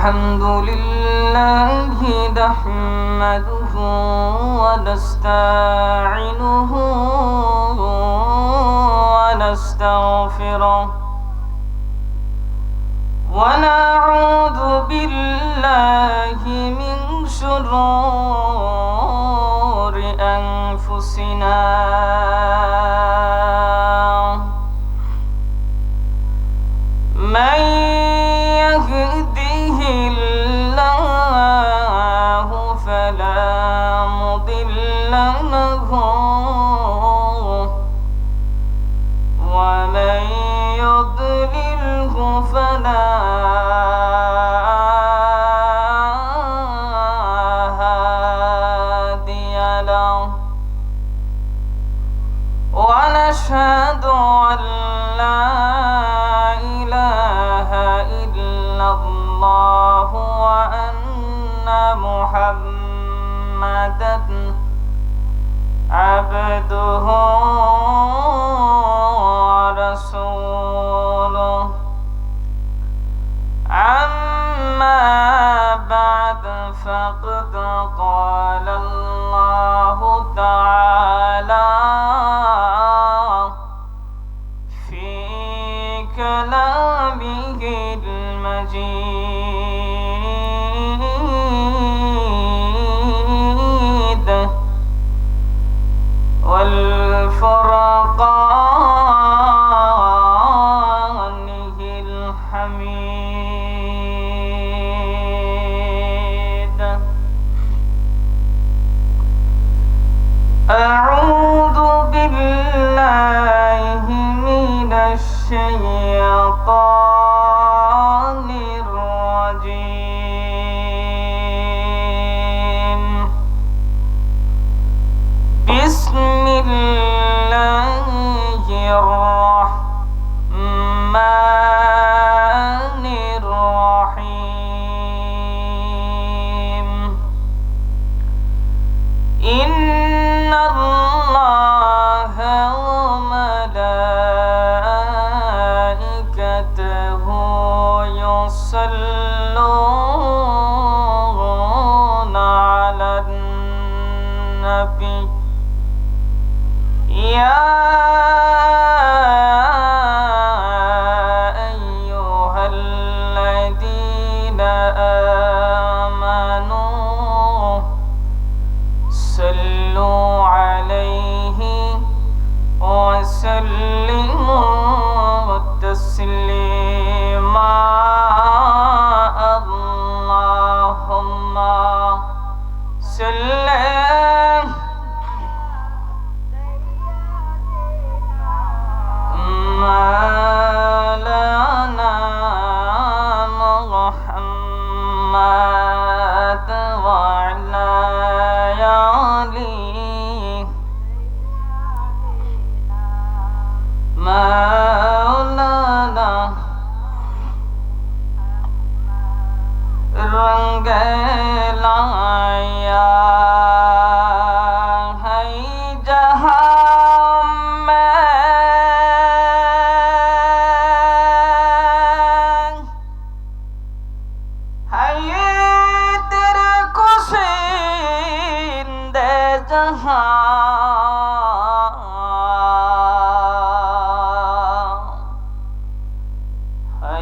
الحمد لله نحمده ونستعينه ونستغفره ونعوذ بالله من شرور أنفسنا من يهده الله فلا مضل له ومن يضلله فلا هادي له ونشهد أن لا إله إلا الله وأن محمدا عبده ورسوله أما بعد فقد قال الله تعالى في كلامه المجيد والفرقانه الحميد. أعوذ بالله من الشيطان الرجيم. بسم الله الرحمن الرحيم. إن الله وملائكته يصلون على النبي يا أيها الذين آمنوا صلوا عليه وسلموا تسليما. اللهم صل مولانا محمد وعلى آله مولانا रंगेला है जहां में है ये तेरे कुशिंदे जहां है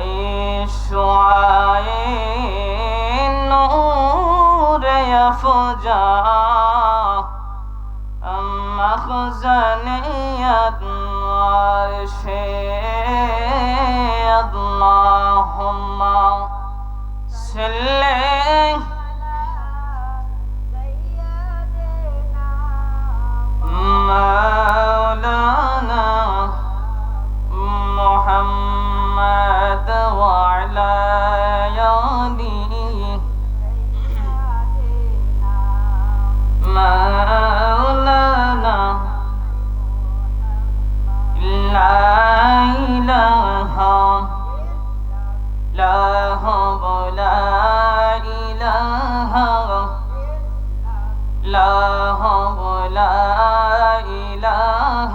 शुआए فجا مخزنية عرشي. اللهم صل مولانا محمد وعلى آله مولانا لا إله لا لا إله لا لا إله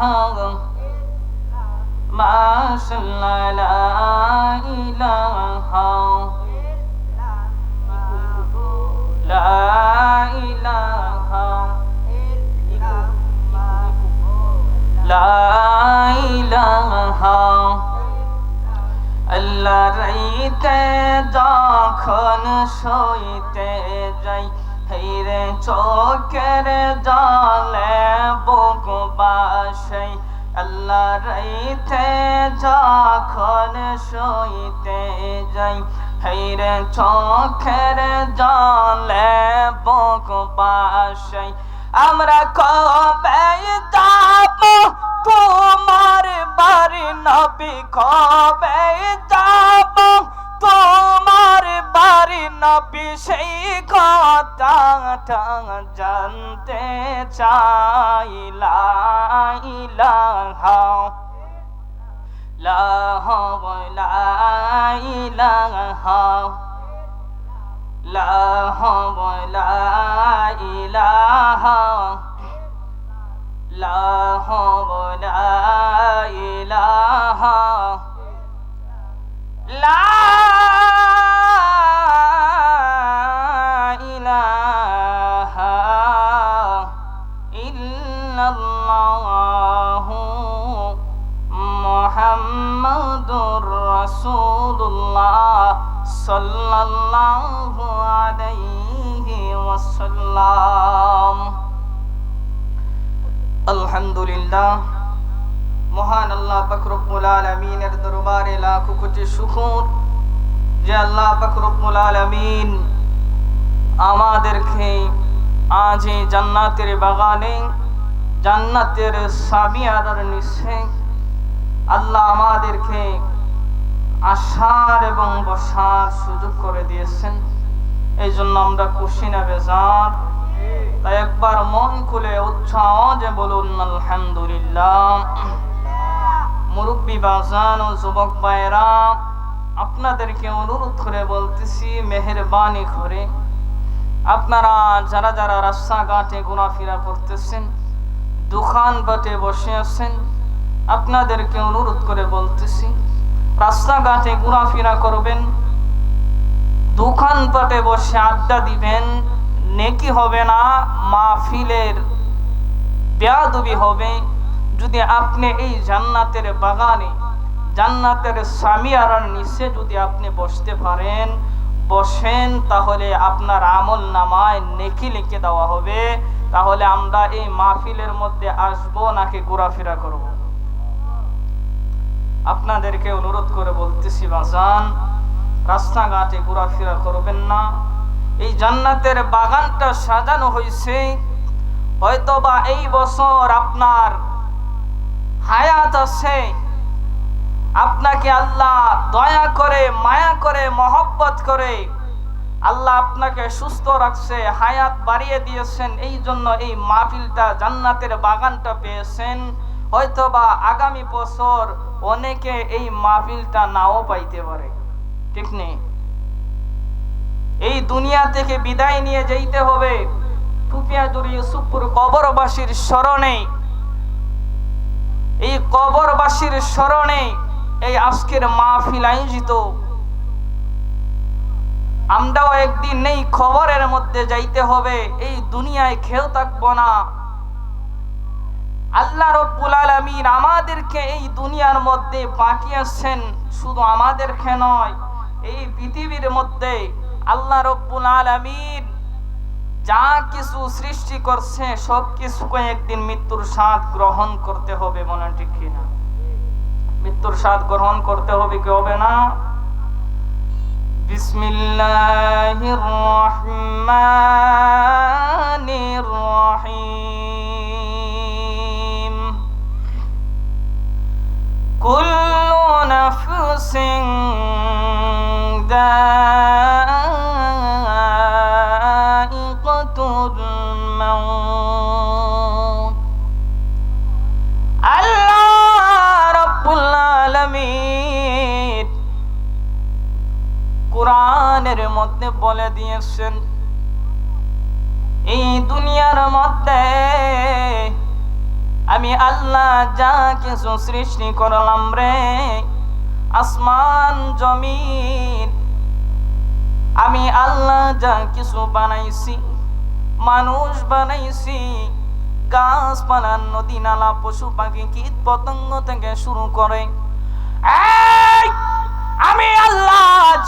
ما شاء الله لا إله ইলাহা আল্লাহ রাইতে যখন শুইতে যাই হেরে চোখের জলে বুক বাসাই আল্লাহ রাইতে যখন শুইতে যাই হেরে চোখের জলে বুক বাসাই আমরা কবে যাব তোমার বাড়ি নবী কবে যাব তোমার বাড়ি নবী সেই কথাটা জানতে চাই লা ইলাহা লা ইলাহা লা ইলাহা লা ইলাহা লা ইলাহা ইল্লাল্লাহু মুহাম্মাদুর রাসূলুল্লাহ সাল্লাল্লাহু আলাইহি ওয়াসাল্লাম। আলহামদুলিল্লাহ, মহান আল্লাহ পাক রব্বুল আলামিনের দরবারে লাখ কোটি শুকর যে আল্লাহ পাক রব্বুল আলামিন আমাদেরকে আজ এই জান্নাতের বাগানে জান্নাতের সাবিয়ার নিচে আল্লাহ আমাদেরকে আসার এবং বসার সুযোগ করে দিয়েছেন। এই জন্য আমরা খুশি না বেজার? তাই একবার মন খুলে উচ্চ আওয়াজে বলুন আলহামদুলিল্লাহ। মুরব্বী বাজান ও যুবক ভাইরা, আপনাদেরকে অনুরোধ করে বলতেছি, মেহেরবানি করে আপনারা যারা যারা রাস্তাঘাটে ঘোরাফেরা করতেছেন, দোকানপাটে বসে আছেন, আপনাদেরকে অনুরোধ করে বলতেছি রাস্তাঘাটে ঘোরাফেরা করবেন, দোকানপাটে বসে আড্ডা দিবেন, নেকি হবে না, মাহফিলের বেয়াদবি হবে। যদি আপনি এই জান্নাতের বাগানে জান্নাতের সামিয়ারার নিচে যদি আপনি বসতে পারেন, বসেন, তাহলে আপনার আমল নামায় নেকি লিখে দেওয়া হবে। তাহলে আমরা এই মাহফিলের মধ্যে আসবো নাকি ঘোরাফেরা করব? আপনাদেরকে অনুরোধ করে বলতেছি বাজান, রাস্তাঘাটে ঘোরাফেরা করবেন না। এই জান্নাতের বাগানটা সাজানো হয়েছে, হয়তোবা এই বছর আপনার হায়াত আছে, আপনাকে আল্লাহ দয়া করে, মায়া করে, মহব্বত করে আল্লাহ আপনাকে সুস্থ রাখছে, হায়াত বাড়িয়ে দিয়েছেন। এই জন্য এই মাহফিলটা, জান্নাতের বাগানটা পেয়েছেন। হয়তোবা আগামী বছর অনেকে এই মাহফিলটা নাও পাইতে পারে, ঠিক নেই? এই দুনিয়া থেকে বিদায় নিয়ে যেতে হবে। টুপিয়াজুর ইউসুফপুর কবরবাসীর স্মরণে, এই কবরবাসীর স্মরণে এই আজকের মাহফিল আয়োজিত। আমরাও একদিন এই খবরের মধ্যে যাইতে হবে, এই দুনিয়ায় খেয়েও থাকবো না। আল্লাহ রব্বুল আলামিন আমাদেরকে এই দুনিয়ার মধ্যে পাঠিয়েছেন, শুধু আমাদেরকে নয়, এই পৃথিবীর মধ্যে আল্লাহ রব্বুল আলামিন যা কিছু সৃষ্টি করছে সব কিছুকে একদিন মৃত্যুর স্বাদ গ্রহণ করতে হবে, বলেন ঠিক কিনা? মৃত্যুর স্বাদ গ্রহণ করতে হবে, কি হবে না? বিসমিল্লাহির রহমানির রহিম। কুল্লু নাফসিন যায়িকাতুল মাউত। আল্লাহ রাব্বুল আলামিন কোরআনের মধ্যে বলে দিয়েছেন, এই দুনিয়ার মধ্যে আমি আল্লাহ যা কিছু সৃষ্টি করলাম রে, আসমান জমিন, আমি আল্লাহ যা কিছু বানাইছি, মানুষ বানাইছি, গাছপালা, নদী নালা, পশু পাখি, কীট পতঙ্গ থেকে শুরু করে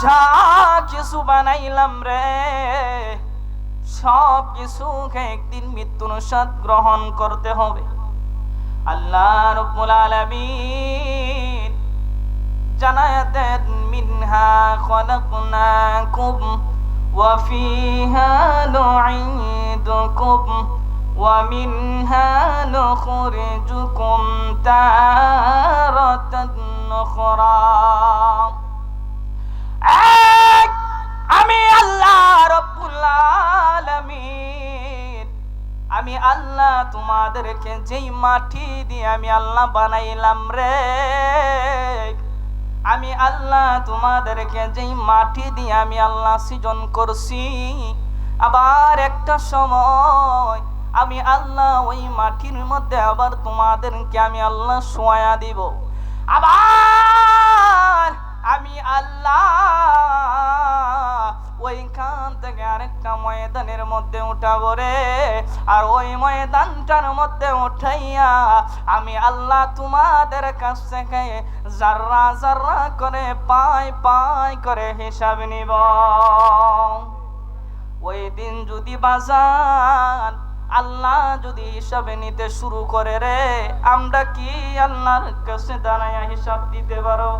যা কিছু বানাইলাম রে সব কিছুকে একদিন মৃত্যুর স্বাদ গ্রহণ করতে হবে। আল্লাহ রাব্বুল আলামিন জানায়া দেন মিনহা খলাকনাকুম ওয়া ফিহা নুঈদুকুম ওয়া মিনহা নুখরিজুকুম তারাতান উখরা। আমি আল্লাহ রাব্বুল আলামিন, আমি আল্লাহ তোমাদেরকে যেই মাটি দিয়ে আমি আল্লাহ বানাইলাম রে, আমি আল্লাহ তোমাদেরকে যেই মাটি দিয়ে আমি আল্লাহ সৃজন করছি, আবার একটা সময় আমি আল্লাহ ওই মাটির মধ্যে আবার তোমাদেরকে আমি আল্লাহ শোয়া দিব। আবার আমি আল্লাহ ওইখান থেকে আরেকটা ময়দানের মধ্যে উঠাবো রে, আর ওই ময়দানটার মধ্যে উঠাইয়া আমি আল্লাহ তোমাদের কাছ থেকে জাররা জাররা করে পাই পাই করে হিসাব নিব। ওই দিন যদি বাজান আল্লাহ যদি হিসাবে নিতে শুরু করে রে, আমরা কি আল্লাহর কাছে দাঁড়াইয়া হিসাব দিতে পারো?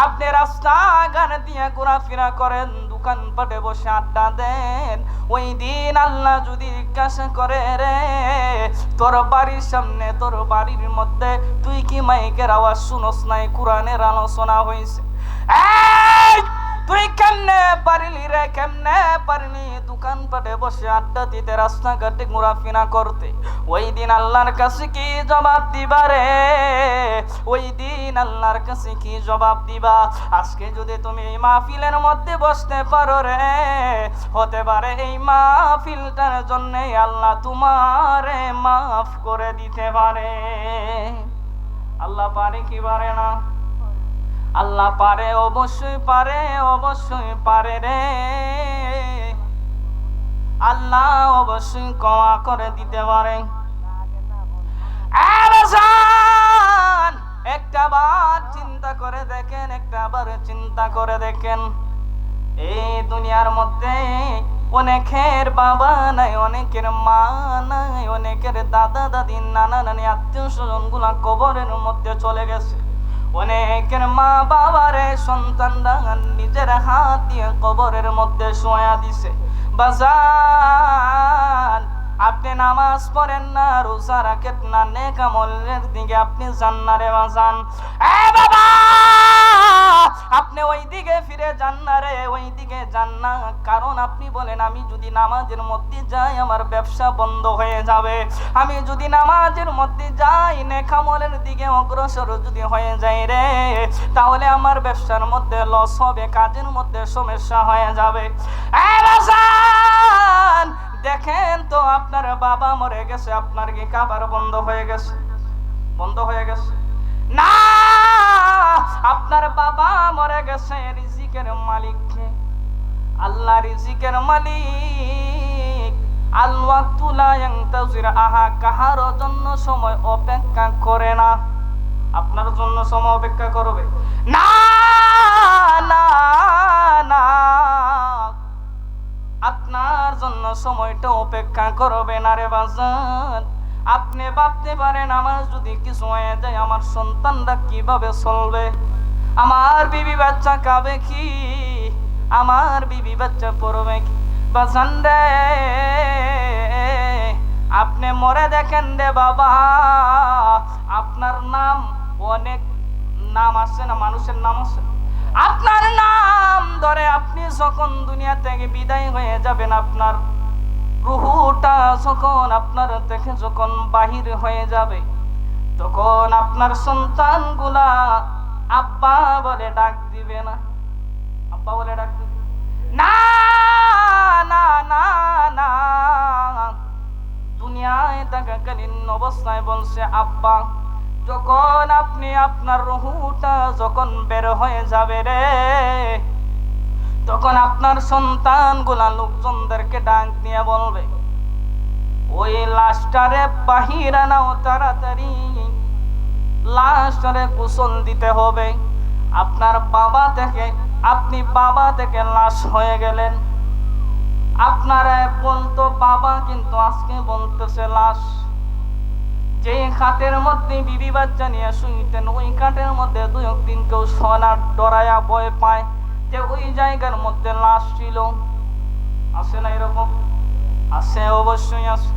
আপনি রাস্তাঘাট দিয়ে ঘোরাফেরা করেন, দোকানপাটে বসে আড্ডা দেন, ওই দিন আল্লাহ যদি জিজ্ঞাসা করে রে তোর বাড়ির সামনে তোর বাড়ির মধ্যে তুই কি মাইকের আওয়াজ শুনস নাই? কোরআনের আলোচনা হয়েছে, তুই কেমনে পারলি রে, কেমনে পারলি দোকানপাটে বসে আড্ডা দিতে, রাস্তাঘাটে ঘোরাফেরা করতে? ওই দিন আল্লাহর কাছে কি জবাব দিবা রে? ওই দিন আল্লাহর কাছে কি জবাব দিবা? আজকে যদি তুমি এই মাহফিলের মধ্যে বসতে পারো রে, হতে পারে এই মাহফিলটার জন্য আল্লাহ তোমারে মাফ করে দিতে পারে। আল্লাহ পারে কি পারে না? আল্লাহ পারে, অবশ্যই পারে, অবশ্যই পারে রে। আল্লাহ অবশ্যই ক্ষমা করে দিতে পারে। একটা বার চিন্তা করে দেখেন, একটা বার চিন্তা করে দেখেন, এই দুনিয়ার মধ্যে অনেকের বাবা নাই, অনেকের মা নাই, অনেকের দাদা দাদি নানা নানি আত্মীয় স্বজন গুলা কবরের মধ্যে চলে গেছে। অনেকের মা বাবারে সন্তানরা নিজের হাত দিয়ে কবরের মধ্যে শোয়া দিছে। বাজান আপনি নামাজ পড়েন না, রোজা রাখেন না, নেক আমলের দিকে আপনি যান না রে বাজান। বাবা আপনি ওই দিকে ফিরে যান না রে, ওই দিকে যান না। কারণ আপনি বলেন আমি যদি নামাজের মধ্যে যাই আমার ব্যবসা বন্ধ হয়ে যাবে, আমি যদি নামাজের মধ্যে যাই নেক আমলের দিকে অগ্রসর যদি হয়ে যায় রে, তাহলে আমার ব্যবসার মধ্যে লস হবে, কাজের মধ্যে সমস্যা হয়ে যাবে। দেখেন তো আপনার বাবা মরে গেছে, আপনার কি খাবার বন্ধ হয়ে গেছে? বন্ধ হয়ে গেছে না, আপনার বাবা মরে গেছে। রিজিকের মালিক কে? আল্লাহ রিজিকের মালিক। আল ওয়াক্তু লা ইয়ানতাজির আহা, কাহার জন্য সময় অপেক্ষা করে না। আপনার জন্য সময় অপেক্ষা করবে না, না না, আপনার জন্য সময়টা অপেক্ষা করবে না রে বাজান। আপনি ভাবতে পারেন আমার যদি কিছু হয়ে যায় আমার সন্তানরা কিভাবে চলবে, আমার বিবি বাচ্চা খাবে কি, আমার বিবি বাচ্চা পড়বে কি? বাজান রে আপনি মরে দেখেন রে বাবা, আপনার নাম অনেক নাম আছে না, মানুষের নাম আছে, আপনার নাম ধরে আপনি যখন দুনিয়া থেকে বিদায় হয়ে যাবেন, আপনার রুহুটা যখন আপনার থেকে যখন বাহির হয়ে যাবে, তখন আপনার সন্তানগুলা আব্বা বলে ডাক দিবে না? আব্বা বলে ডাক দিবে না, না না না, দুনিয়ায় থাকাকালীন অবস্থায় বলছে আব্বা। যখন আপনি আপনার রুহুটা যখন বের হয়ে যাবে রে, তখন আপনার সন্তানগুলা লোকজনদেরকে ডাক দিয়ে বলবে ওই লাশটারে বাহির আনাও তাড়াতাড়ি, লাশটারে গোসল দিতে হবে। আপনার বাবা থেকে লাশ হয়ে গেলেন। আপনারা বলতো বাবা, কিন্তু আজকে বলতেছে লাশ। যে খাটের মধ্যে বিবি বাচ্চা নিয়ে শুইতেন, ওই খাটের মধ্যে দুই একদিন কেউ সোনার ডরায়া ভয় পায় যে ওই জায়গার মধ্যে লাশ ছিল। আছে না এরকম? আছে, অবশ্যই আছে।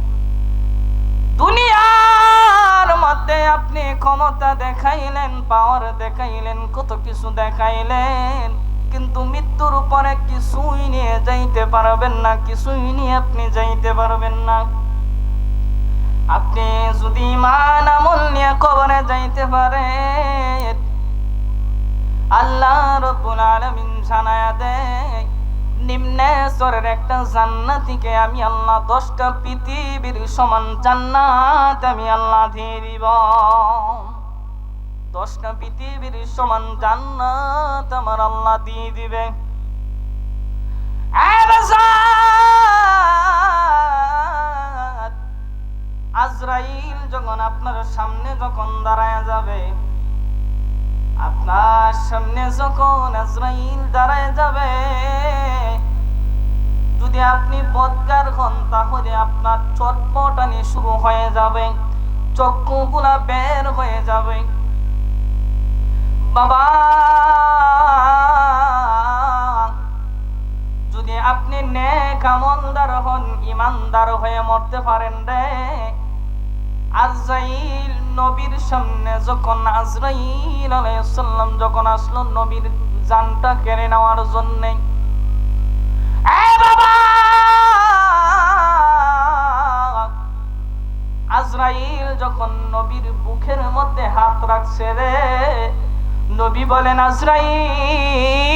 দুনিয়ার মধ্যে আপনি ক্ষমতা দেখাইলেন, পাওয়ার দেখাইলেন, কত কিছু দেখাইলেন, কিন্তু মৃত্যুর উপরে কিছুই নিয়ে যাইতে পারবেন না, কিছুই নিয়ে আপনি যাইতে পারবেন না। আপনি যদি ঈমান আমল নিয়ে কবরে যাইতে পারেন, আল্লাহ রাব্বুল আলামিন জানায়া দেয়, নিম্নে স্তরের একটা জান্নাতীকে আমি আল্লাহ 10টা পৃথিবীর সমান জান্নাত আমি আল্লাহ দিয়ে দিব। 10টা পৃথিবীর সমান জান্নাত আমার আল্লাহ দিয়ে দিবে। আজরাইল যখন আপনার সামনে যখন দাঁড়ায় যাবে, আপনার সামনে যখন আজরাইল দাঁড়ায় যাবে, যদি আপনি বদকার হন তাহলে আপনার চটপটানি শুরু হয়ে যাবে, চক্ষুগুলা বের হয়ে যাবে। বাবা, যদি আপনি নেক আমলদার হন, ইমানদার হয়ে মরতে পারেন রে, আজরাইল নবীর সামনে যখন আজরাইল আলাইহিস সালাম যখন আসলো নবীর জানটা কেড়ে নেওয়ার জন্য, বাবা, আজরাইল যখন নবীর বুকের মধ্যে হাত রাখছে রে, নবী বলেন, আজরাইল,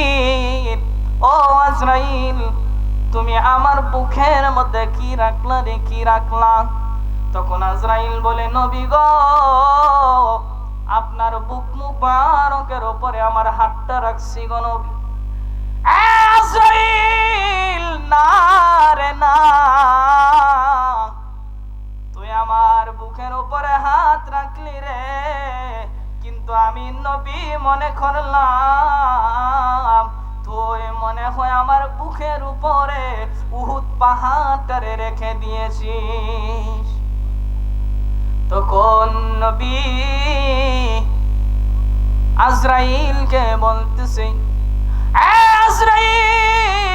ও আজরাইল, তুমি আমার বুকের মধ্যে কি রাখলা রে, কি রাখলা? তখন আজরাইল বলে, নবী গো, আপনার বুক মুবারকের উপরে আমার হাতটা রাখছি গো নবী। আজরাইল, না রে না, তুই আমার বুকের উপরে হাত রাখলি রে, কিন্তু আমি নবী মনে করলাম তুই মনে হয় আমার বুকের উপরে উহুদ পাহাড়টারে রেখে দিয়েছিস। তখন নবী আজরাইলকে বলতেছে,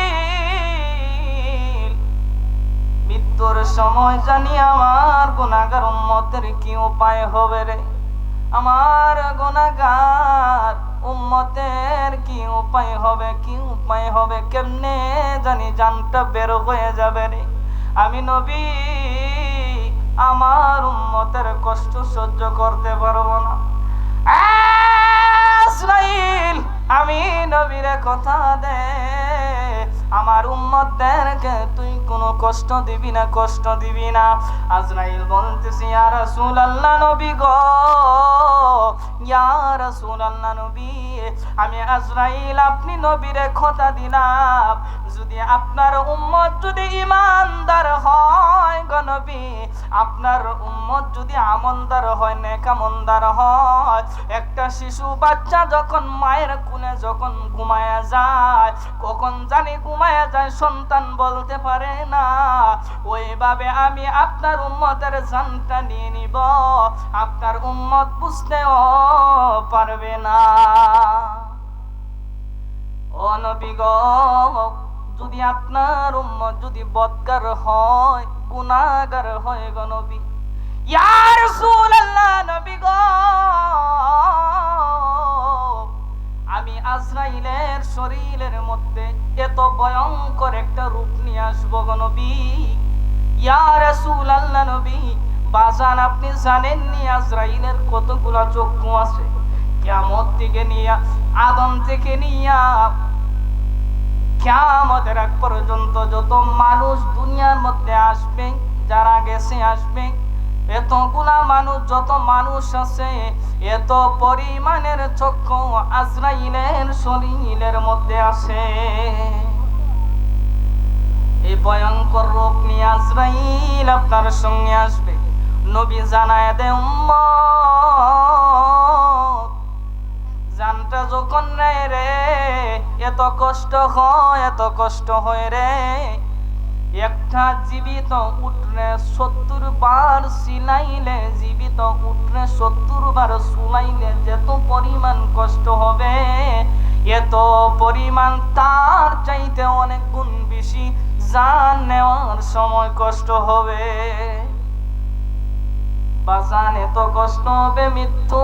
আজরাইল, মৃত্যুর সময় জানি আমার গুনাহগার উম্মতের কি উপায় হবে রে, আমার গুনাহগার উম্মতের কি উপায় হবে, কি উপায় হবে, কেমনে জানি জানটা বের হয়ে যাবে রে। আমি নবী আমার উম্মতের কষ্ট সহ্য করতে পারবো না। আজরাইল, আমি নবীর কথা দে, আমার উম্মতদেরকে তুই কোনো কষ্ট দিবি না, কষ্ট দিবি না। আজরাইল বলতেছে, ইয়া রাসূলুল্লাহ, নবী গো, ইয়া রাসূলুল্লাহ নবী, আমি আজরাইল আপনি নবীরে কথা দিলাম, যদি আপনার উম্মত যদি ঈমানদার হয় গো নবী, আপনার উম্মত যদি আমলদার হয়, নেক আমলদার হয়, একটা শিশু বাচ্চা যখন মায়ের কোলে যখন ঘুমায়া যায়, কখন জানি ঘুমায়া যায়, সন্তান বলতে পারে না, ওইভাবে আমি আপনার উম্মতের জানটা নিয়ে নিব, আপনার উম্মত বুঝতেও পারবে না। ও নবী গো, যদি আপনার উম্মত যদি বদকার হয়, গুনাহগার হয় গো নবী, ইয়া রাসূলুল্লাহ, নবী গো, আমি আজরাইলের শরীরের মধ্যে এত ভয়ঙ্কর একটা রূপ নিয়ে আসবো গো নবী। ইয়া রাসূলুল্লাহ নবী, বাজান আপনি জানেননি আজরাইলের কতগুলা চক্ষু আছে? কিয়ামত থেকে নিয়ে, আদম থেকে নিয়ে কিয়ামতের আগ পর্যন্ত যত মানুষ দুনিয়ার মধ্যে আসবে, যারা গেছে আসবে, এতগুলা মানুষ, যত মানুষ আছে, এত পরিমাণের চক্ষু আজরাইলের শরীরের মধ্যে আছে। এই ভয়ঙ্কর রূপ নিয়ে আজরাইল আপনার সঙ্গে আসবে। নবী জানায় দে, উম্মত, জানটা যখন এত কষ্ট হয় রে, একটা জীবিত উঠরে 70 বার সিলাইলে, জীবিত উঠরে 70 বার সুলাইলে যত পরিমাণ কষ্ট হবে, এত পরিমাণ তার চাইতে অনেক গুণ বেশি জান নেওয়ার সময় কষ্ট হবে। বাজান এত কষ্ট হবে মৃত্যু,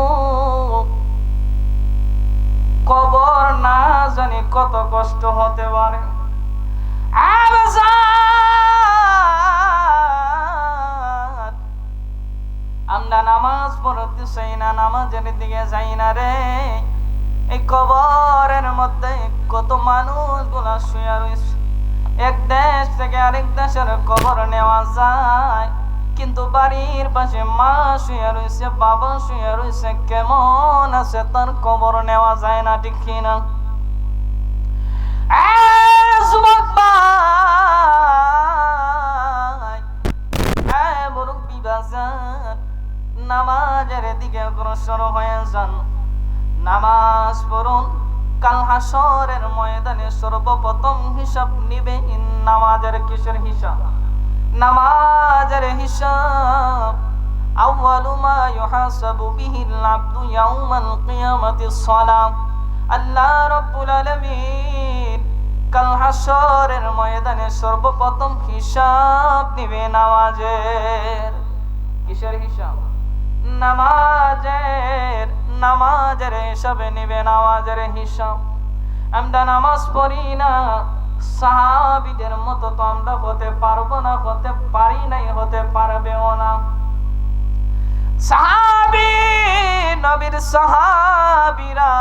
কবর না জানি কত কষ্ট হতে পারে। আমরা নামাজ পড়তে চাই না, নামাজের দিকে যাই না রে। এই কবরের মধ্যে কত মানুষ গুলা শুয়ে রয়েছে, এক দেশ থেকে আরেক দেশের কবর নেওয়া যায়, কিন্তু বাড়ির পাশে মা শুয়ে রয়েছে, বাবা শুয়ে রয়েছে, কেমন আছে তার কবর নেওয়া যায় না, ঠিক কিনা? যুবক ভাই, মুরব্বি বাজার, নামাজের দিকে অগ্রসর হয়ে যান, নামাজ পড়ুন। কাল হাসরের ময়দানে সর্বপ্রথম হিসাব নিবে নামাজের। কিসের হিসাব? নামাজের হিসাব। আউয়ালু মা ইউহাসাবু বিহিল আবদু ইয়াউমাল কিয়ামাতিস সালাম। আল্লাহ রাব্বুল আলামিন কাল হাসরের ময়দানে সর্বপ্রথম হিসাব নিবে নামাজের। কিসের হিসাব? নামাজের হিসাবে নিবে, নামাজের হিসাব। আমরা নামাজ পড়ি না, সাহাবীদের মতো তো আমরা হতে পারবো না, হতে পারি নাই, হতে পারবেও না। সাহাবী, নবীর সাহাবীরা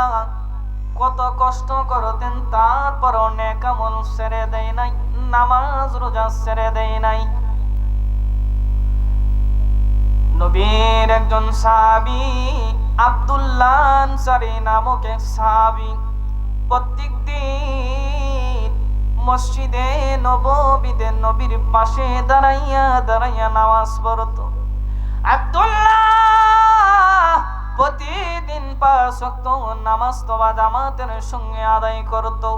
কত কষ্ট করতেন, তারপর নেক আমল ছেড়ে দেয় নাই, নামাজ রোজা ছেড়ে দেয় নাই। নবীর একজন সাহাবী আব্দুল্লাহ আনসারী নামক এক সাহাবী প্রত্যেক দিন মসজিদে নববীতে নবীর পাশে দাঁড়াইয়া নামাজ পড়তো। আব্দুল্লাহ প্রতিদিন 5 ওয়াক্ত নামাজ তো জামাতের সঙ্গে আদায় করতো,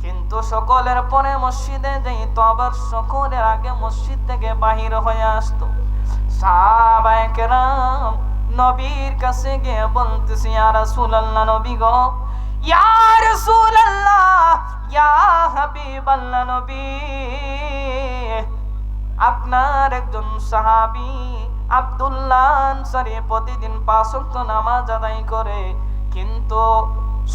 কিন্তু সকলের পরে মসজিদে যাইতো, আবার সকলের আগে মসজিদ থেকে বাহির হয়ে আসতো। সাহাবায়ে কেরাম নবীর কাছে গিয়ে বলতেছে, ইয়া রাসূলুল্লাহ, নবী গো, ইয়া রাসূলুল্লাহ, ইয়া হাবিবাল্লাহ, নবী, আপনার একজন সাহাবী আব্দুল্লাহ আনসারী প্রতিদিন 5 ওয়াক্ত নামাজ আদায় করে, কিন্তু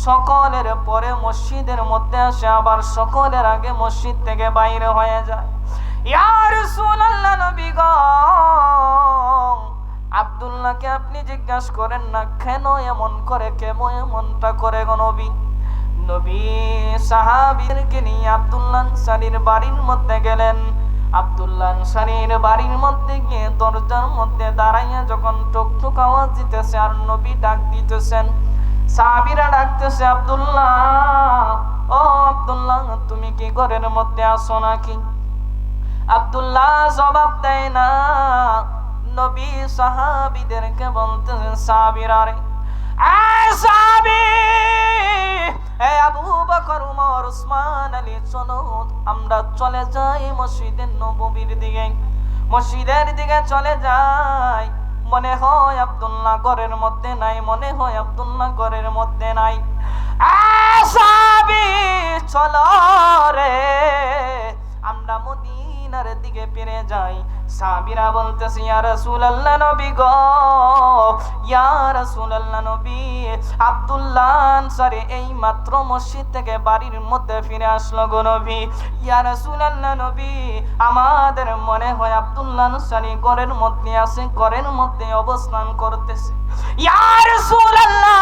সকলের পরে মসজিদের মধ্যে আসে, আবার সকলের আগে মসজিদ থেকে বাইরে হয়ে যায়। ইয়া রাসূলুল্লাহ, নবী গো, আব্দুল্লাহকে আপনি জিজ্ঞাসা করেন না কেন এমন করে, কেমন এমনটা করে গো নবী। নবী সাহাবীদেরকে নিয়ে আব্দুল্লাহ আনসারীর বাড়ির মধ্যে গেলেন। আব্দুল্লাহ আনসারীর বাড়ির মধ্যে গিয়ে দরজার মধ্যে দাঁড়াইয়া যখন টুকটুক আওয়াজ দিতেছে আর নবী ডাক দিতেছেন, সাহাবীরা ডাকতেছে, আব্দুল্লাহ, ও আব্দুল্লাহ, তুমি কি ঘরের মধ্যে আসো নাকি? আব্দুল্লাহ জবাব দেয় না। নবী সাহাবীদেরকে বলতেছেন, সাহাবীরা রে, সাহাবী, হে আবু বকর, উমর, উসমান, আলী, চলো আমরা চলে যাই মসজিদের নববীর দিকে। মসজিদের দিকে চলে যাই। মনে হয় আব্দুল্লাহ ঘরের মধ্যে নাই, মনে হয় আব্দুল্লাহ ঘরের মধ্যে নাই। সাহাবী, চলো রে, আমরা মদিনার দিকে ফিরে যাই। সাহাবীরা বলতেছে, ইয়া রাসূলুল্লাহ, নবী গো, ইয়া রাসূলুল্লাহ, নবী, আব্দুল্লাহ আনসারী এই মাত্র মসজিদ থেকে বাড়ির মধ্যে ফিরে আসলো গো নবী। ইয়া রাসূলুল্লাহ, নবী, আমাদের মনে হয় আব্দুল্লাহ আনসারী ঘরের মধ্যে আছে, ঘরের মধ্যে অবস্থান করতেছে। ইয়া রাসূলুল্লাহ,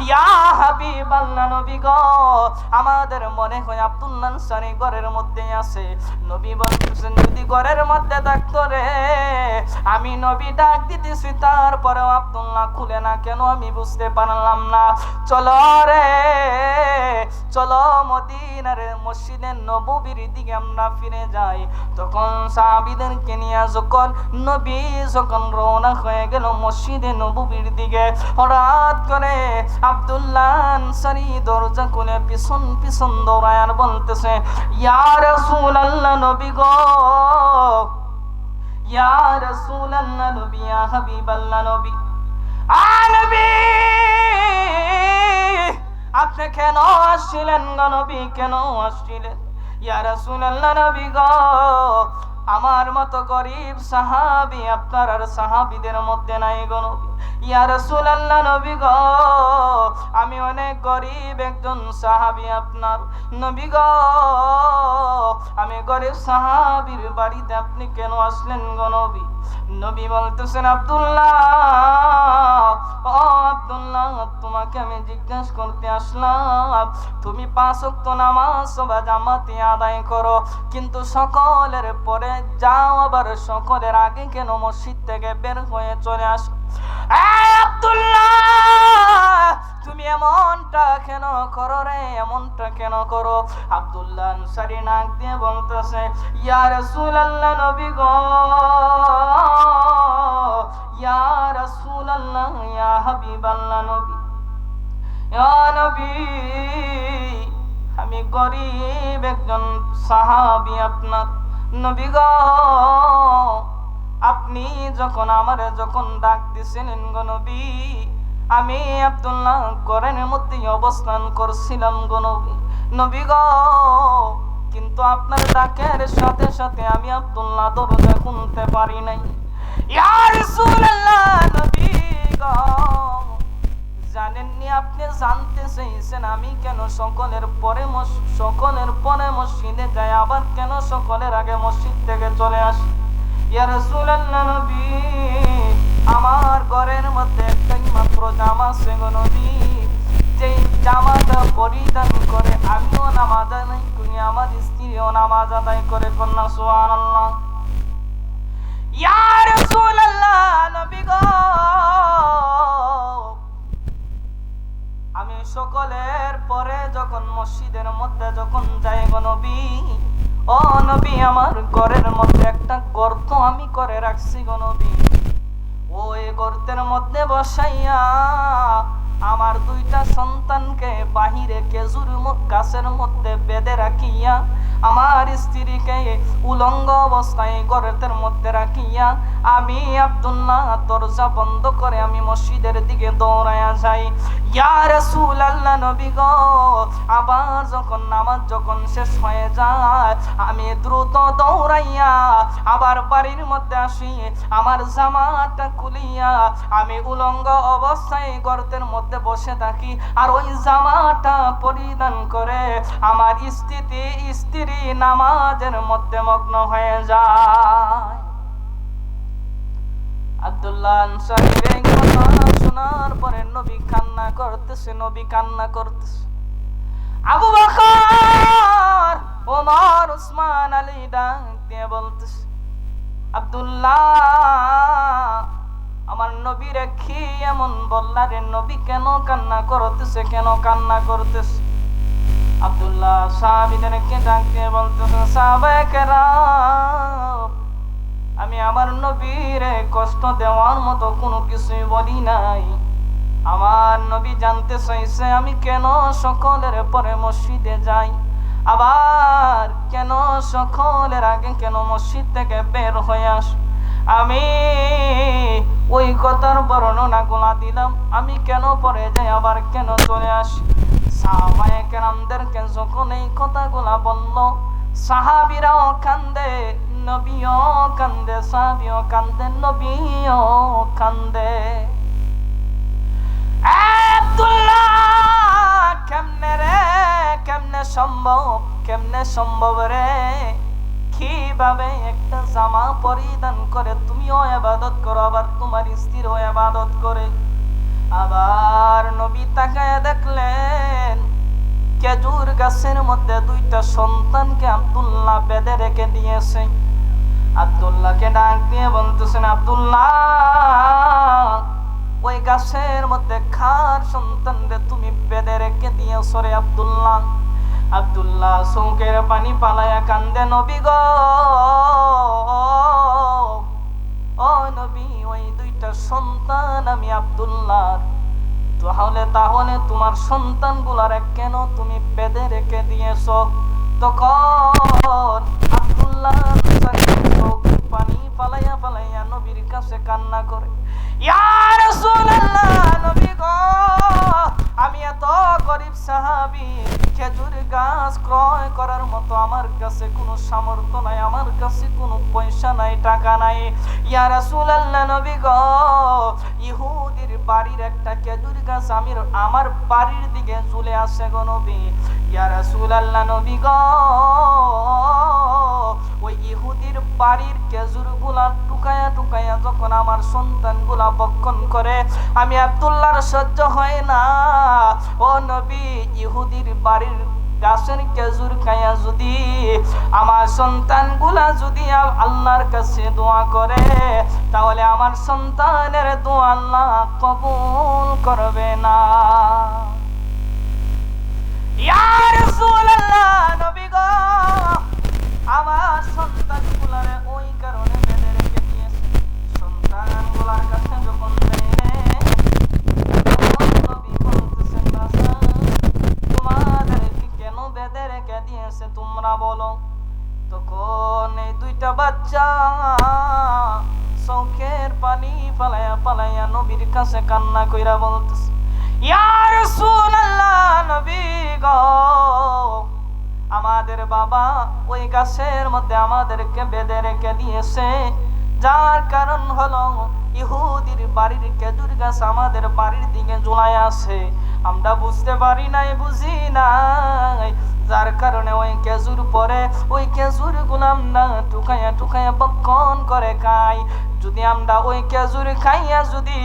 ইয়া হাবিবাল্লাহ, নবী গো, আমাদের মনে হয় আব্দুল্লাহ আনসারী ঘরের মধ্যে আছে। নবী বলতেছেন, যদি ঘরের মধ্যে থাকতো রে, আমি নবী ডাক দিতেছি, তারপরেও আব্দুল্লাহ খুলে না কেন আমি বুঝতে পারলাম না। চলো রে, চলো মদিনার মসজিদের নববীর দিকে আমরা ফিরে যাই। তখন সাহাবীদেরকে নিয়ে যখন নবী রওনা হয়ে গেল মসজিদে নববীর দিকে, হঠাৎ করে আব্দুল্লাহ আনসারী দরজা খুলে পিছন পিছন দৌড়ায় আর বলতেছে, ইয়া রাসূলুল্লাহ, নবী গো, ইয়া রাসূলুল্লাহ, নবী, ইয়া হাবিবাল্লাহ, নবী, নবী, আপনি কেন আসছিলেন গো নবী, কেন আসছিলেন? ইয়া রাসূলুল্লাহ, নবী গো, আমার মতো গরিব সাহাবী আপনার আর সাহাবীদের মধ্যে নাই গো নবী। ইয়া রাসূলুল্লাহ, নবী গো, আমি অনেক গরিব একজন সাহাবী আপনার। নবী গো, আমি গরিব সাহাবীর বাড়িতে আপনি কেন আসলেন গো নবী? নবী বলতেছেন, আব্দুল্লাহ, ও আব্দুল্লাহ, তোমাকে আমি জিজ্ঞাসা করতে আসলাম, তুমি 5 ওয়াক্ত নামাজ বা জামাতে আদায় করো, কিন্তু সকলের পরে যাও, আবার সকলের আগে কেন মসজিদ থেকে বের হয়ে চলে আসো? আব্দুল্লাহ, তুমি এমনটা কেন করো রে, এমনটা কেন করো? আব্দুল্লাহ আনসারী নাক দিয়ে বলতেছে, ইয়া রাসূলুল্লাহ, নবী গো, ইয়া রাসূলুল্লাহ, ইয়া হাবিবাল্লাহ, নবী, ইয়া নবী, আমি গরিব একজন সাহাবী আপনার। নবী গো, আপনি যখন আমারে যখন ডাক দিছিলেন গো নবী, আমি আব্দুল্লাহ ঘরের মধ্যে অবস্থান করছিলাম গো নবী। নবী গো, কিন্তু আপনার ডাকের সাথে সাথে আমি আব্দুল্লাহ দরজা খুলতে পারি নাই। ইয়া রাসূলুল্লাহ, নবী গো, জানেননি, আপনি জানতে চাইছেন আমি কেন সকলের পরে মসজিদে যাই, আবার কেন সকলের আগে মসজিদ থেকে চলে আসি? ইয়া রাসূলুল্লাহ, নবী, আমার ঘরের মধ্যে একটাই মাত্র জামা আছে গো নবী, যেই জামাটা পরিধান করে আমিও নামাজ আদায় করি, আমার স্ত্রীও নামাজ আদায় করে। কন্যা সুবহানাল্লাহ। ইয়া রাসূলুল্লাহ, নবী গো, আমি সকলের পরে যখন মসজিদের মধ্যে যখন যাই গো নবী, ও নবী, আমার ঘরের মধ্যে একটা গর্ত আমি করে রাখছি গো নবী। ওই গর্তের মধ্যে বসাইয়া আমার 2টা সন্তানকে বাহিরে খেজুর গাছের মধ্যে বেঁধে রাখিয়া, আমার স্ত্রীকে উলঙ্গ অবস্থায় গর্তের মধ্যে রাখিয়া আমি আব্দুল্লাহ দরজা বন্ধ করে আমি মসজিদের দিকে দৌড়াইয়া যাই। ইয়া রাসূলুল্লাহ, নবী গো, আবার যখন নামাজ যখন শেষ হয়ে যায়, আমি দ্রুত দৌড়াইয়া আবার বাড়ির মধ্যে আসি, আমার জামাটা খুলিয়া আমি উলঙ্গ অবস্থায় গর্তের মধ্যে বসে থাকি, আর ওই জামাটা পরিধান করে আমার স্ত্রী নামাজের মধ্যে মগ্ন হয়ে যায়। আব্দুল্লাহ আনসারীর এই কথা শোনার পরে নবী কান্না করতেছে, নবী কান্না করতেছে। আবু বকর, ওমর, উসমান, আলী ডাক দিয়ে বলতেছে, আব্দুল্লাহ, আমার নবী রে কি এমন বললা রে, নবী কেন কান্না করতেছে, কেন কান্না করতেছে? আব্দুল্লাহ সাহাবীদেরকে ডাক দিয়ে বলতেছে, সাহাবায়ে কেরাম, আমি আমার নবীরে কষ্ট দেওয়ার মতো কোনো কিছুই বলি নাই। আমার নবী জানতে চাইছে আমি কেন সকলের পরে মসজিদে যাই, আবার কেন সকলের আগে কেন মসজিদ থেকে বের হয়ে আসি। আমি ওই কথার বর্ণনা গুলা দিলাম, আমি কেন পরে যাই, আবার কেন চলে আসি। সাহাবায়ে কেরামদেরকে যখন এই কথাগুলা বলল, সাহাবীরাও কান্দে, নবীও কান্দে, সাহাবীও কান্দে, নবীও কান্দে। আব্দুল্লাহ, কেমনে রে, কেমনে সম্ভব রে, কিভাবে একটা জামা পরিধান করে তুমিও ইবাদত করো, আবার তোমার স্ত্রীও ইবাদত করে? আবার নবী তাকায় দেখলেন খেজুর গাছের মধ্যে 2টা সন্তানকে আব্দুল্লাহ বেঁধে রেখে দিয়েছে। আব্দুল্লাহকে ডাক দিয়ে বলতেছেন, আব্দুল্লাহ, ওই গাছের মধ্যে কার সন্তানরে তুমি বেঁধে রেখে দিয়েছ রে আব্দুল্লাহ? আব্দুল্লাহ চোখের পানি পালায়া কান্দে, নবী গো, ও নবী, ওই 2টা সন্তান আমি আব্দুল্লাহর তাহলে তোমার সন্তানগুলারে কেন তুমি বেঁধে রেখে দিয়েছো? তখন আব্দুল্লাহ চোখের পানি ফালাইয়া ফালাইয়া নবীর কাছে কান্না করে, ইয়া রাসূলুল্লাহ, নবী গো, আমি এত গরিব সাহাবী, খেজুর গাছ ক্রয় করার মতো আমার কাছে কোনো সামর্থ্য নাই, আমার কাছে কোনো পয়সা নাই, টাকা নাই। ইয়া রাসূলুল্লাহ, নবী গো, ইহুদির বাড়ির একটা খেজুর গাছ আমার বাড়ির দিকে চলে আসে গো নবী। ইয়া রাসূলুল্লাহ, নবী গো, ওই ইহুদির বাড়ির খেজুরগুলা টুকায়া টুকায়া যখন আমার সন্তানগুলা ভক্ষণ করে, আমি আব্দুল্লাহর সহ্য হয় না। ও নবী, ইহুদির বাড়ির গাছের খেজুর খায়া যদি আমার সন্তানগুলা যদি আল্লাহর কাছে দোয়া করে, তাহলে আমার সন্তানের দোয়া আল্লাহ কবুল করবে না। ইয়া রাসূলুল্লাহ, নবী গো, আমার সন্তানগুলারে ওই কারণে বেঁধে রেখে দিয়েছে। সন্তানগুলার কাছে যখন নবী বলতেছেন, তোমাদেরকে কেন বেঁধে রেখে দিয়েছে তোমরা বলো? তখন এই দুইটা বাচ্চা চোখের পানি ফালাইয়া ফালাইয়া নবীর কাছে কান্না কইরা বলতেছে, ইয়া রাসূলুল্লাহ, নবী গো, আমাদের বাবা ওই গাছের মধ্যে আমাদেরকে বেঁধে রেখে দিয়েছে, যার কারণ হলো ইহুদির বাড়ির খেজুর গাছ আমাদের বাড়ির দিকে ঝুলাই আছে, আমরা বুঝতে পারি নাই, বুঝি নাই, যার কারণে ওই খেজুর পরে ওই খেজুর গুলো আমরা টুকাইয়া টুকাইয়া ভক্ষণ করে খাই। যদি আমরা ওই খেজুর খাইয়া যদি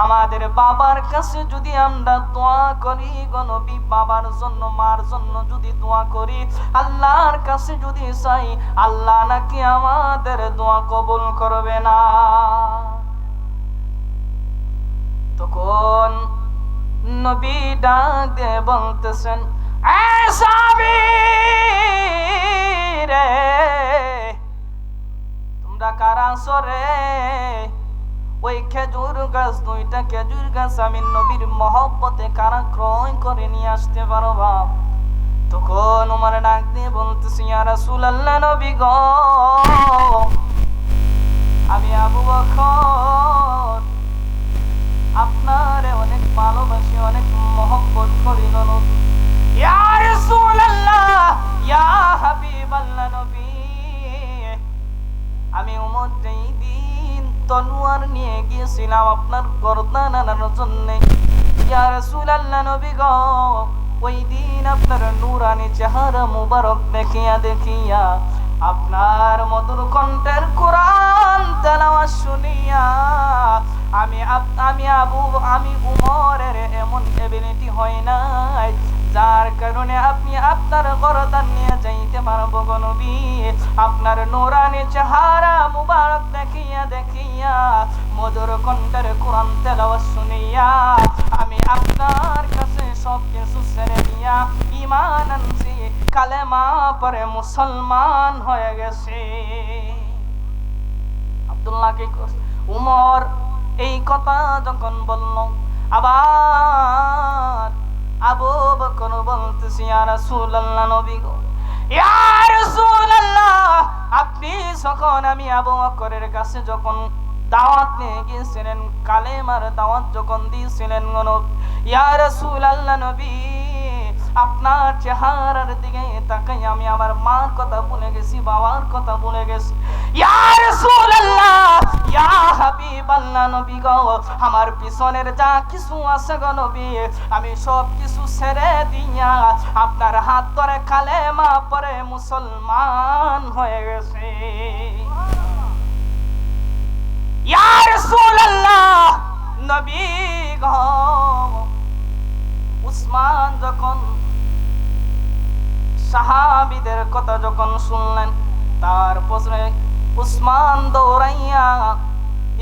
আমাদের বাবার কাছে যদি আমরা দোয়া করি গো নবী, বাবার জন্য মার জন্য যদি দোয়া করি, আল্লাহর কাছে যদি চাই, আল্লাহ নাকি আমাদের দোয়া কবুল করবে না। তখন নবী ডাক দিয়ে বলতেছেন, রে তোমরা কারা সরে? ওই খেজুর গাছ, দুইটা খেজুর গাছ আমি নবীর মহব্বতে কারা ক্রয় করে নিয়ে আসতে পারবা? তখন উমর ডাক দিয়ে বলতেছি, ইয়া রাসূলুল্লাহ, নবী গো, আমি আবু বকর আপনারে অনেক ভালোবাসি, অনেক মহব্বত করি গো নবী। ইয়া রাসূলুল্লাহ, ইয়া হাবিবাল্লাহ, নবী, আমি উমর যেই দিন তলোয়ার নিয়ে গিয়েছিলাম আপনার গর্দান আনার জন্য, ইয়া রাসূলুল্লাহ, নবী গো, ওই দিন আপনার নূরানি চেহারা মুবারক দেখিয়া দেখিয়া আপনার মধুর কণ্ঠের কোরআন তেলাওয়াত শুনিয়া আমি উমরের এমন এবিলিটি হয় নাই, যার কারণে আপনি আপনার গর্দান নিয়ে যাইতে পারবো গো নবী। আপনার নূরানি চেহারা মুবারক দেখিয়া দেখিয়া মধুর কণ্ঠের কোরআন তেলাওয়াত শুনিয়া আমি আপনার কাছে সব কিছু ছেড়ে দিয়া ঈমান আনছি, কালেমা পড়ে মুসলমান হয়ে গেছে। আব্দুল্লাহকে উমর এই কথা যখন বলল, আবার আবু বকর বলতেছি, ইয়া রাসূলুল্লাহ, নবী গো, ইয়া রাসূলুল্লাহ, আপনি যখন আমি আবু বকরের কাছে যখন দাওয়াত নিয়ে গিয়েছিলেন, কালেমার দাওয়াত যখন দিয়েছিলেন গো নবী, ইয়া রাসূলুল্লাহ, নবী, আপনার চেহারার দিকে তাকাই আমি আমার মার কথা ভুলে গেছি, বাবার কথা ভুলে গেছি। ইয়া রাসূলুল্লাহ, ইয়া হাবিবাল্লাহ, নবী গো, আমার পিছনের যা কিছু আছে গো নবী, আমি সব কিছু ছেড়ে দিয়া আপনার হাত ধরে কালেমা পড়ে মুসলমান হয়ে গেছে। ইয়া রাসূলুল্লাহ, নবী গো, উসমান যখন সাহাবীদের কথা যখন শুনলেন, তারপরে উসমান দৌড়াইয়া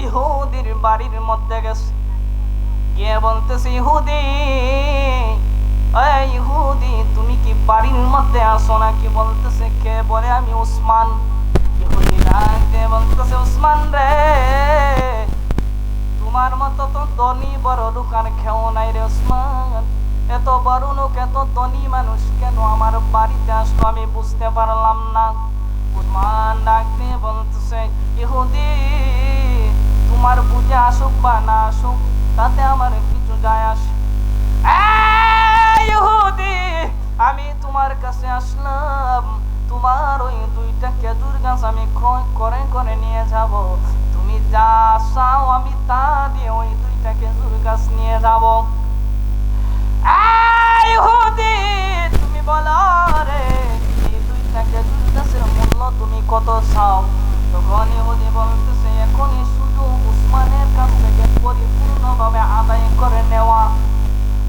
ইহুদির বাড়ির মধ্যে গেছে, গিয়ে বলতেছে, ইহুদি, এই ইহুদি, তুমি কি বাড়ির মধ্যে আসো নাকি? বলতেছে, কে? বলে, আমি উসমান। ইহুদি ডাক দিয়ে বলতেছে, উসমান রে, তোমার মতো তো ধনী বড় লোক আর কেউ নাই রে ওসমান। এত বড় লোক এত ধনী মানুষ কেন আমার বাড়িতে আসলো আমি বুঝতে পারলাম না। ওসমান ডাক দিয়ে বলতেছে, ইহুদি তোমার বুঝে আসুক বা না আসুক তাতে আমার কিছু যায় আসে। ইহুদি আমি তোমার কাছে আসলাম, তোমার ওই দুইটা খেজুর গাছ আমি ক্রয় করে করে নিয়ে যাব। তুমি যা চাও আমি তা দিয়ে ওই দুইটা খেজুর গাছ নিয়ে যাব। ইহুদি তুমি বলো রে এই দুইটা খেজুর গাছের মূল্য তুমি কত চাও? তখন ইহুদি বলতেছে, এখনই শুধু উসমানের কাছ থেকে পরিপূর্ণভাবে আদায় করে নেওয়া।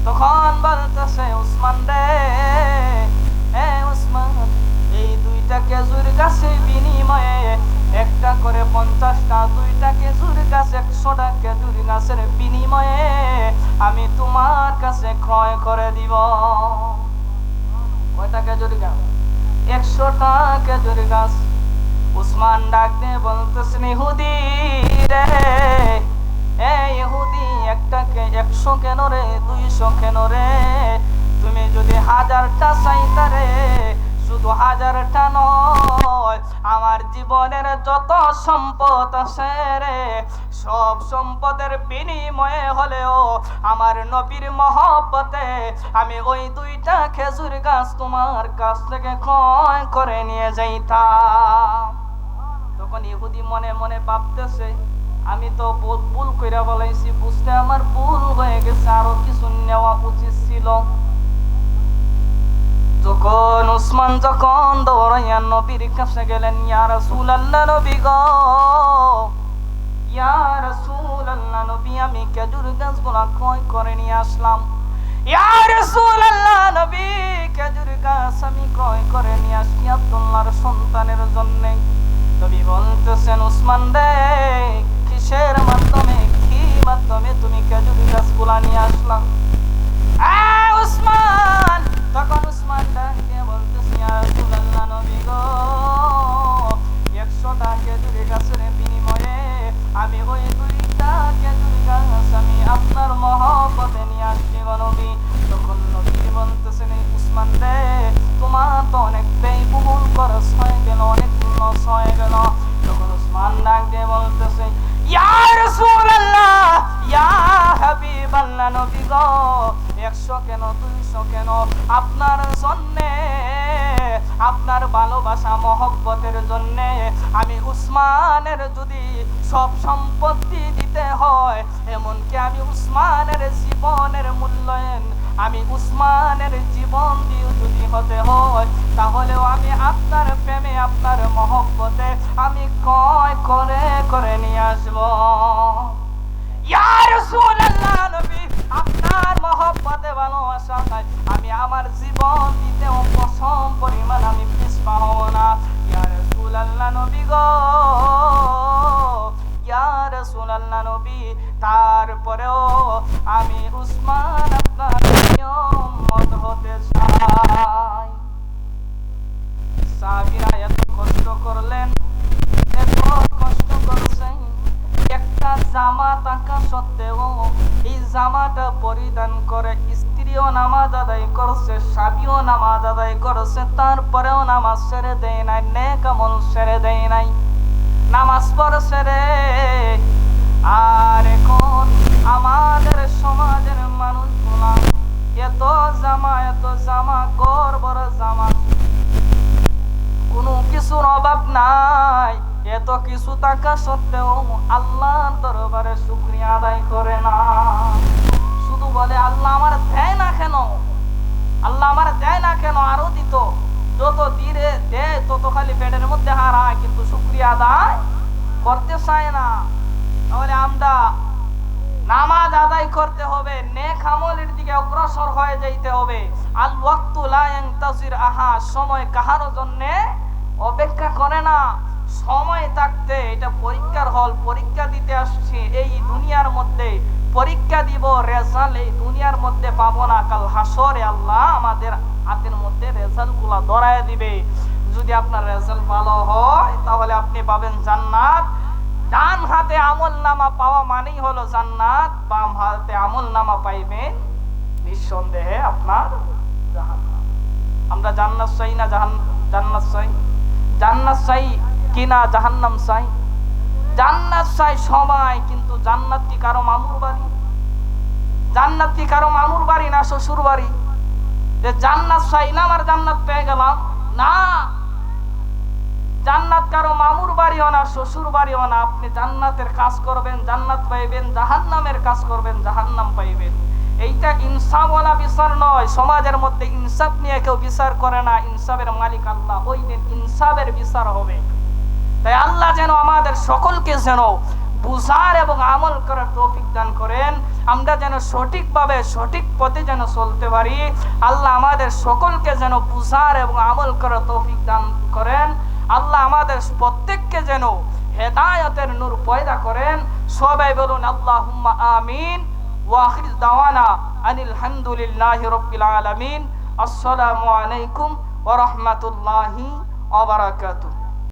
তখন বলতেছে, উসমান রে উসমান এই দুইটা খেজুর গাছের বিনিময়ে একটা করে 50টা, দুইটা খেজুর গাছ 100টা খেজুর গাছের বিনিময়ে আমি তোমার কাছে ক্রয় করে দিব। কয়টা খেজুর গাছ? 100টা খেজুর গাছ। উসমান ডাক দিয়ে বলতেছেন, ইহুদি রে ইহুদি একটাকে 100 কেন রে, 200 কেন রে? তুমি যদি 1000টা চাইতা রে, শুধু 1000টা নয়, আমার জীবনের যত সম্পদ আছে রে সব সম্পদের বিনিময়ে হলেও আমার নবীর মহব্বতে আমি ওই দুইটা খেজুর গাছ তোমার কাছ থেকে ক্রয় করে নিয়ে যাইতাম। তখন ইহুদি মনে মনে ভাবতেছে, আমি তো ভুল কইরা বলাইছি, বুঝতে আমার ভুল হয়ে গেছে, আরো কিছু নেওয়া উচিত ছিল। যখন উসমান যখন দৌড়াইয়া নবীর কাছে গেলেন, ইয়া রাসূলুল্লাহ নবী গো, ইয়া রাসূলুল্লাহ নবী আমি খেজুর গাছগুলা ক্রয় করে নিয়ে আসলাম। ইয়া রাসূলুল্লাহ নবী খেজুর গাছ আমি ক্রয় করে নিয়ে আসি আব্দুল্লাহর সন্তানের জন্য। নবী বলতেছেন, উসমান রে কিসের মাধ্যমে কি মাধ্যমে তুমি খেজুর গাছগুলা নিয়ে আসলাম? উসমান তখন উসমান ডাকে বলতেছে, ইয়া রাসূলুল্লাহ নবী গো 100টা খেজুর গাছের বিনিময়ে আমি ওই দুইটা খেজুর গাছ আমি আপনার মহব্বতে নিয়ে আসছি গো নবী। তখন নবী বলতেছেন, উসমান রে তোমার তো অনেক ব্যয়বহুল খরচ হয়ে গেল, অনেক লস হয়ে গেল। তখন উসমান ডাক দিয়ে বলতেছে, ইয়া রাসূলুল্লাহ ইয়া হাবিবাল্লাহ নবী গো 100 কেন 200 কেন, আপনার জন্যে আপনার ভালোবাসা মহব্বতের জন্যে আমি উসমানের যদি সব সম্পত্তি দিতে হয়, এমনকি আমি উসমানের জীবনের মূল্যায়ন আমি উসমানের জীবন দিয়ে যদি হতে হয়, তাহলেও আমি আপনার প্রেমে আপনার মহব্বতে আমি ক্রয় করে করে নিয়ে আসবো। ইয়া রাসূলুল্লাহ নবী আপনার মহব্বতে ভালোবাসায় আমি আমার জীবন দিতেও কসম পরিমাণ আমি পিছপা হব না। ইয়া রাসূলুল্লাহ নবী গো, ইয়া রাসূলুল্লাহ নবী তারপরেও আমি উসমান আপনার উম্মত হতে চাই। সাহাবীরা এত কষ্ট করলেন, এত কষ্ট করছেন, একটা জামা থাকা সত্ত্বেও এই জামাটা পরিধান করে স্ত্রীও নামাজ আদায় করছে, স্বামীও নামাজ আদায় করছে, তারপরেও নামাজ ছেড়ে দেয় নাই, নেক আমল ছেড়ে দেয় নাই, নামাজ পড়ছে রে। আর এখন আমাদের সমাজের মানুষগুলা এত জামা গর্বর জামা, কোনো কিছুর অভাব নাই, এত কিছু থাকা সত্ত্বেও আল্লাহর দরবারে শুকরিয়া আদায় করে না। শুধু বলে আল্লাহ আমার দেয় না কেন, আল্লাহ আমার দেয় না কেন, আরো দিত। যত ধীরে দেয় তত খালি পেটের মধ্যে হারায়, কিন্তু শুকরিয়া আদায় করতে চায় না। তাহলে আমরা নামাজ আদায় করতে হবে, নেক আমলের দিকে অগ্রসর হয়ে যাইতে হবে। আল ওয়াক্তু লা ইয়ানতাজির আহা, সময় কাহারও জন্য অপেক্ষা করে না। সময় থাকতে, এটা পরীক্ষার হল, পরীক্ষা দিতে আসছি এই দুনিয়ার মধ্যে, পরীক্ষা দিব, রেজাল্ট এই দুনিয়ার মধ্যে পাবো না, কাল হাসরে আল্লাহ আমাদের হাতের মধ্যে রেজাল্ট গুলা ধরায় দিবে। যদি আপনার রেজাল্ট ভালো হয় তাহলে আপনি পাবেন জান্নাত, ডান হাতে আমল নামা পাওয়া মানেই হলো জান্নাত, বাম হাতে আমল নামা পাইবেন নিঃসন্দেহে আপনার জাহান্নাম। আমরা জান্নাত চাই না জান্নাত চাই? জান্নাত চাই কিনা জাহান্নাম চাই? জান্নাত চাই সবাই, কিন্তু জান্নাত কি কারো মামুর বাড়ি? জান্নাত কি কারো মামুর বাড়ি না শ্বশুর বাড়ি? যে জান্নাত চাইলাম আর জান্নাত পেয়ে গেলাম? না, জান্নাত কারো মামুর বাড়িও না, শ্বশুর বাড়িও না। আপনি জান্নাতের কাজ করবেন, জান্নাত পাইবেন, জাহান্নামের কাজ করবেন, জাহান্নাম পাইবেন। এইটা ইনসাফওয়ালা বিচার নয়। সমাজের মধ্যে ইনসাফ নিয়ে কেউ বিচার করে না, ইনসাফের মালিক আল্লাহ। ওই দিন ইনসাফের বিচার হবে। তাই আল্লাহ যেন আমাদের সকলকে যেন বুঝার এবং আমল করার তৌফিক দান করেন। আমরা যেন সঠিকভাবে সঠিক পথে যেন চলতে পারি। আল্লাহ আমাদের সকলকে যেন বুঝার এবং আমল করার তৌফিক দান করেন। আল্লাহ আমাদের প্রত্যেককে যেন হেদায়েতের নূর পয়দা করেন। সবাই বলুন আল্লাহুম্মা আমিন। ওয়া আখির দাওয়ানা আনিল হামদুলিল্লাহি রাব্বিল আলামিন। আসসালামু আলাইকুম ওয়া রাহমাতুল্লাহি ওয়া বারাকাতুহু।